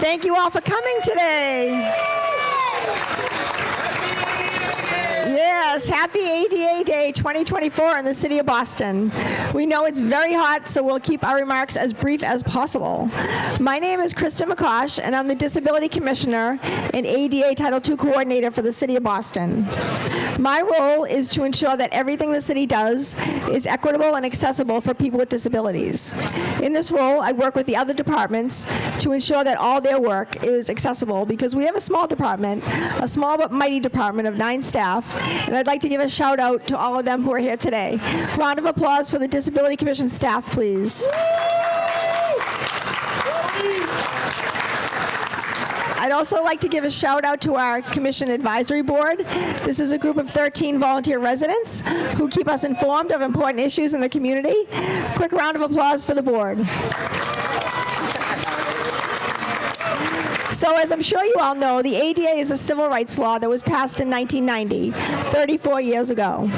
Thank you all for coming today. Yes, happy ADA Day 2024 in the city of Boston. We know it's very hot, so we'll keep our remarks as brief as possible. My name is Kristen McCosh, and I'm the Disability Commissioner and ADA Title II Coordinator for the city of Boston. My role is to ensure that everything the city does is equitable and accessible for people with disabilities. In this role, I work with the other departments to ensure that all their work is accessible, because we have a small department, a small but mighty department of 9 staff, and I'd like to give a shout out to all of them who are here today. Round of applause for the Disability Commission staff, please. I'd also like to give a shout out to our Commission Advisory Board. This is a group of 13 volunteer residents who keep us informed of important issues in the community. Quick round of applause for the board. So as I'm sure you all know, the ADA is a civil rights law that was passed in 1990, 34 years ago.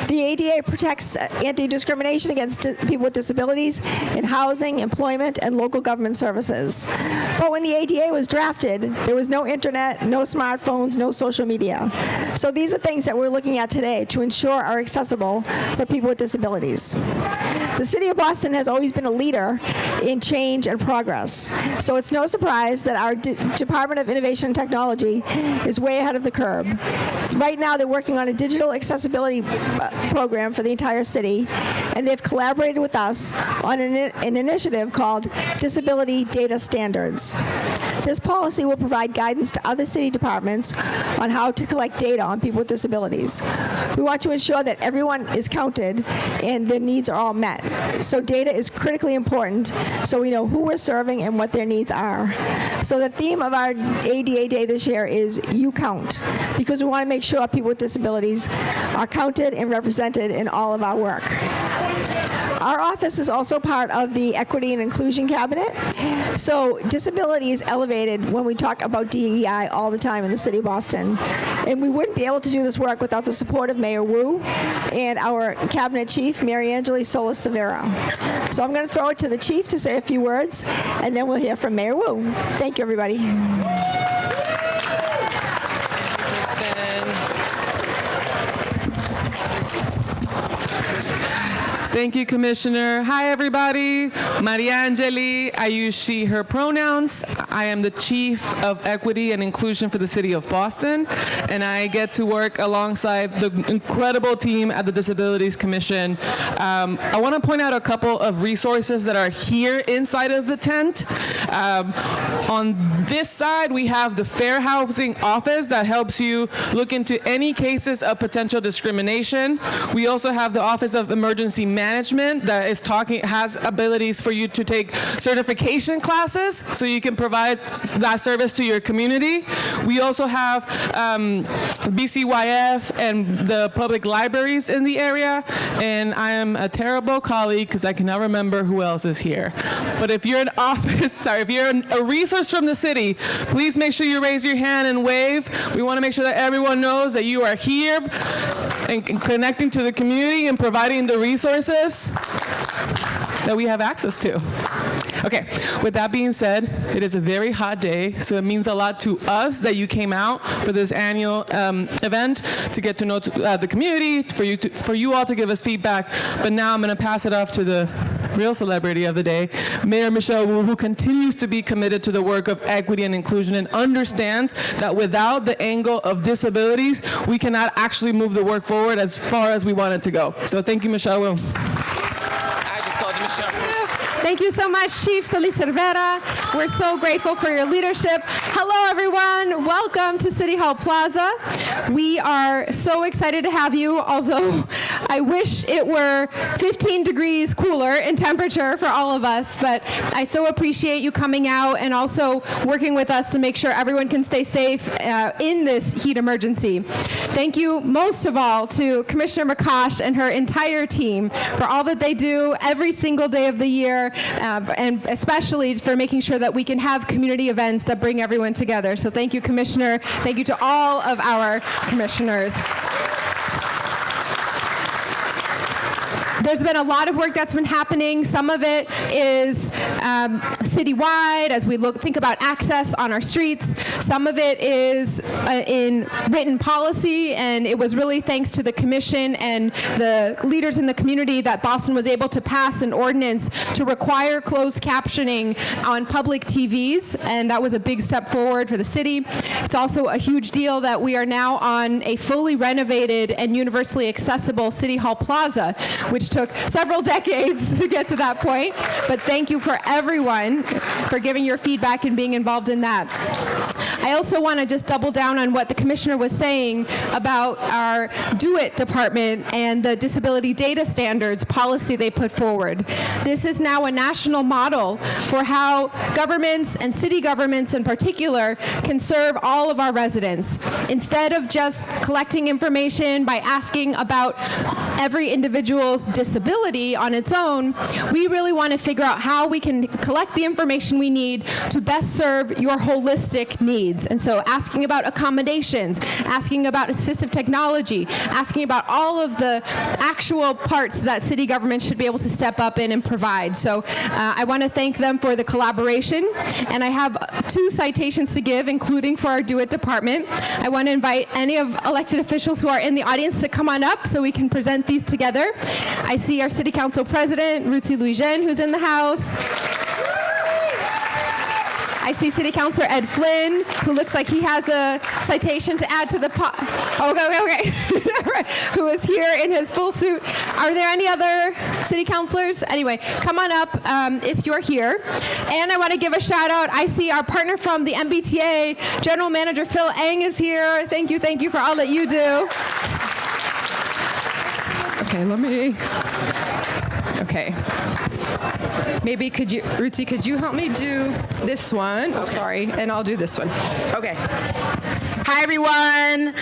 The ADA protects anti-discrimination against people with disabilities in housing, employment, and local government services. But when the ADA was drafted, there was no internet, no smartphones, no social media. So these are things that we're looking at today to ensure are accessible for people with disabilities. The city of Boston has always been a leader in change and progress. So it's no surprise that our Department of Innovation and Technology is way ahead of the curve. Right now, they're working on a digital accessibility program for the entire city, and they've collaborated with us on an initiative called Disability Data Standards. This policy will provide guidance to other city departments on how to collect data on people with disabilities. We want to ensure that everyone is counted and their needs are all met. So data is critically important, so we know who we're serving and what their needs are. So the theme of our ADA Day this year is You Count, because we want to make sure people with disabilities are counted and represented in all of our work. Our office is also part of the Equity and Inclusion Cabinet. So disability is elevated when we talk about DEI all the time in the city of Boston. And we wouldn't be able to do this work without the support of Mayor Wu and our Cabinet Chief, Mary Angeli Solis Severa. So I'm going to throw it to the Chief to say a few words, and then we'll hear from Mayor Wu. Thank you, everybody. Thank you, Commissioner. Hi, everybody. Maria Angeli. I use she, her pronouns. I am the Chief of Equity and Inclusion for the City of Boston, and I get to work alongside the incredible team at the Disabilities Commission. I want to point out a couple of resources that are here inside of the tent. On this side, we have the Fair Housing Office that helps you look into any cases of potential discrimination. We also have the Office of Emergency Management that has abilities for you to take certification classes so you can provide that service to your community. We also have BCYF and the public libraries in the area, and I am a terrible colleague because I cannot remember who else is here. But if you're if you're a resource from the city, please make sure you raise your hand and wave. We want to make sure that everyone knows that you are here and connecting to the community and providing the resources that we have access to. Okay, with that being said, it is a very hot day, so it means a lot to us that you came out for this annual event to get to know the community, for you all to give us feedback. But now I'm going to pass it off to the real celebrity of the day, Mayor Michelle Wu, who continues to be committed to the work of equity and inclusion and understands that without the angle of disabilities, we cannot actually move the work forward as far as we want it to go. So thank you, Michelle Wu. I just called you Michelle Wu. Thank you so much, Chief Solis Cervera. We're so grateful for your leadership. Hello, everyone. Welcome to City Hall Plaza. We are so excited to have you, although I wish it were 15 degrees cooler in temperature for all of us, but I so appreciate you coming out and also working with us to make sure everyone can stay safe in this heat emergency. Thank you most of all to Commissioner McCosh and her entire team for all that they do every single day of the year, and especially for making sure that we can have community events that bring everyone together. So thank you, Commissioner. Thank you to all of our commissioners. There's been a lot of work that's been happening. Some of it is citywide as we think about access on our streets. Some of it is in written policy, and it was really thanks to the commission and the leaders in the community that Boston was able to pass an ordinance to require closed captioning on public TVs, and that was a big step forward for the city. It's also a huge deal that we are now on a fully renovated and universally accessible City Hall Plaza, which took several decades to get to that point. But thank you for everyone for giving your feedback and being involved in that. I also want to just double down on what the commissioner was saying about our Do It department and the disability data standards policy they put forward. This is now a national model for how governments and city governments in particular can serve all of our residents. Instead of just collecting information by asking about every individual's disability on its own, we really want to figure out how we can collect the information we need to best serve your holistic needs. And so asking about accommodations, asking about assistive technology, asking about all of the actual parts that city government should be able to step up in and provide. So I want to thank them for the collaboration. And I have 2 citations to give, including for our Do It department. I want to invite any of elected officials who are in the audience to come on up so we can present these together. I see our City Council President, Ruthie Louis-Jean, who's in the house. I see City Councilor Ed Flynn, who looks like he has a citation to add to the okay. Who is here in his full suit. Are there any other city councilors? Anyway, come on up if you're here. And I want to give a shout out. I see our partner from the MBTA, General Manager Phil Eng is here. Thank you for all that you do. Okay, maybe Ruthie, could you help me do this one? Oh, sorry, and I'll do this one. Okay. Hi, everyone.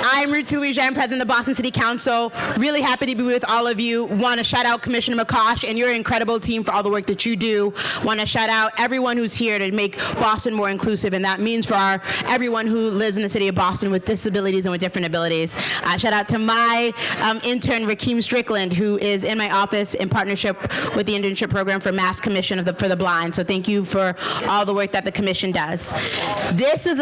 I'm Ruthie Louis-Jean, President of the Boston City Council. Really happy to be with all of you. Want to shout out Commissioner McCosh and your incredible team for all the work that you do. Want to shout out everyone who's here to make Boston more inclusive, and that means for everyone who lives in the city of Boston with disabilities and with different abilities. Shout out to my intern, Rakeem Strickland, who is in my office in partnership with the internship program for Mass Commission for the Blind. So thank you for all the work that the commission does. This is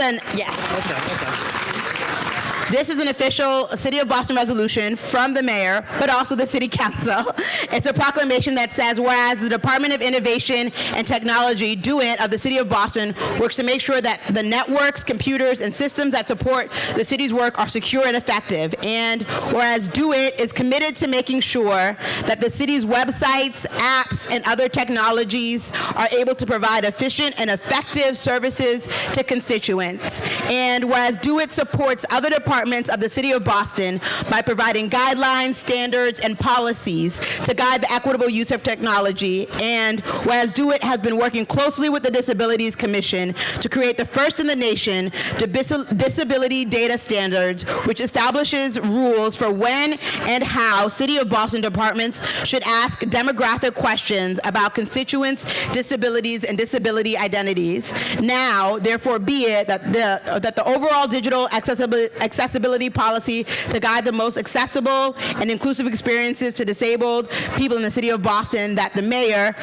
This is an official City of Boston resolution from the mayor, but also the City Council. It's a proclamation that says, whereas the Department of Innovation and Technology, Do It, of the City of Boston works to make sure that the networks, computers, and systems that support the city's work are secure and effective. And whereas Do It is committed to making sure that the city's websites, apps, and other technologies are able to provide efficient and effective services to constituents. And whereas Do It supports other departments of the City of Boston by providing guidelines, standards, and policies to guide the equitable use of technology. And whereas Do It has been working closely with the Disabilities Commission to create the first in the nation disability data standards, which establishes rules for when and how City of Boston departments should ask demographic questions about constituents' disabilities and disability identities. Now, therefore, be it that the overall digital accessibility policy to guide the most accessible and inclusive experiences to disabled people in the City of Boston, that the mayor,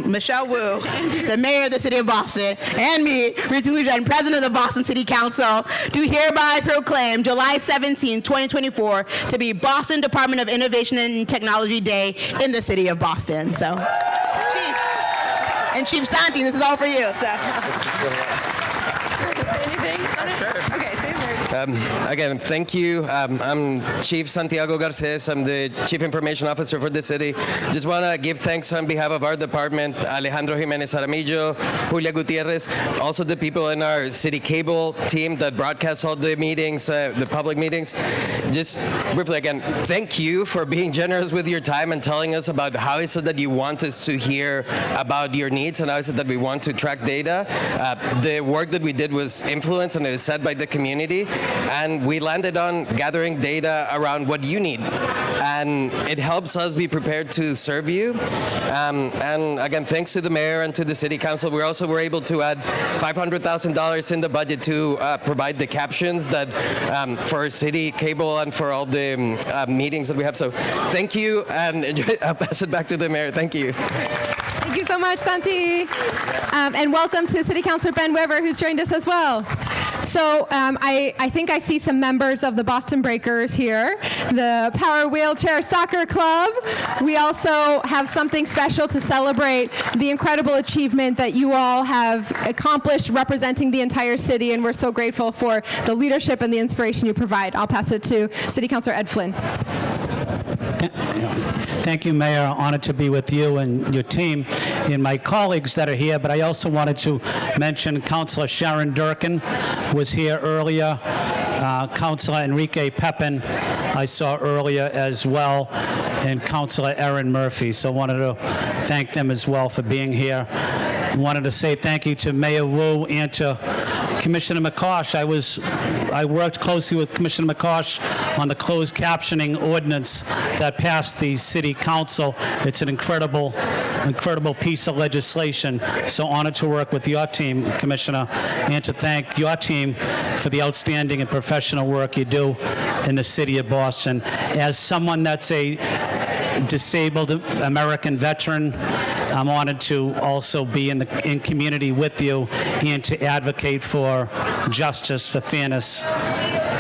Michelle Wu, the mayor of the City of Boston, and me, Ruthie Louis-Jean, President of the Boston City Council, do hereby proclaim July 17, 2024 to be Boston Department of Innovation and Technology Day in the City of Boston. So, Chief, and Chief Santi, this is all for you. So. Anything on it? Sure. Okay, say there. Again, thank you. I'm Chief Santiago Garces. I'm the Chief Information Officer for the city. Just want to give thanks on behalf of our department, Alejandro Jimenez Aramillo, Julia Gutierrez, also the people in our city cable team that broadcasts all the meetings, the public meetings. Just briefly, again, thank you for being generous with your time and telling us about how is it that you want us to hear about your needs and how is it that we want to track data. The work that we did was influenced and it was set by the community. and we landed on gathering data around what you need. And it helps us be prepared to serve you. And again, thanks to the mayor and to the city council, we also were able to add $500,000 in the budget to provide the captions that for city cable and for all the meetings that we have. So thank you, and I'll pass it back to the mayor. Thank you. Thank you so much, Santi. And welcome to City Councilor Ben Weber, who's joined us as well. So I think I see some members of the Boston Breakers here, the Power Wheelchair Soccer Club. We also have something special to celebrate the incredible achievement that you all have accomplished representing the entire city, and we're so grateful for the leadership and the inspiration you provide. I'll pass it to City Councilor Ed Flynn. Thank you, Mayor. Honored to be with you and your team and my colleagues that are here. But I also wanted to mention Councilor Sharon Durkin was here earlier. Councilor Enrique Pepin I saw earlier as well, and Councilor Erin Murphy. So I wanted to thank them as well for being here. Wanted to say thank you to Mayor Wu and to Commissioner McCosh. I worked closely with Commissioner McCosh on the closed captioning ordinance that passed the City Council. It's an incredible piece of legislation. So honored to work with your team, Commissioner, and to thank your team for the outstanding and professional work you do in the City of Boston. As someone that's a disabled American veteran, I'm honored to also be in community with you and to advocate for justice, for fairness,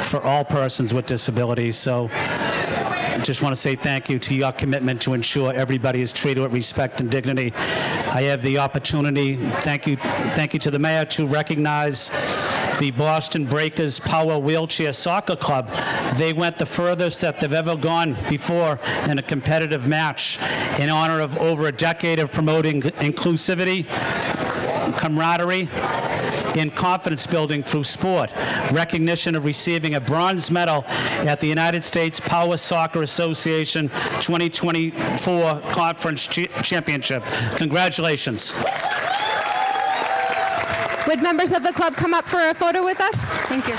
for all persons with disabilities. So I just want to say thank you to your commitment to ensure everybody is treated with respect and dignity. I have the opportunity, thank you to the mayor, to recognize the Boston Breakers Power Wheelchair Soccer Club. They went the furthest that they've ever gone before in a competitive match in honor of over a decade of promoting inclusivity, camaraderie, and confidence building through sport. Recognition of receiving a bronze medal at the United States Power Soccer Association 2024 Conference Championship. Congratulations. Would members of the club come up for a photo with us? Thank you.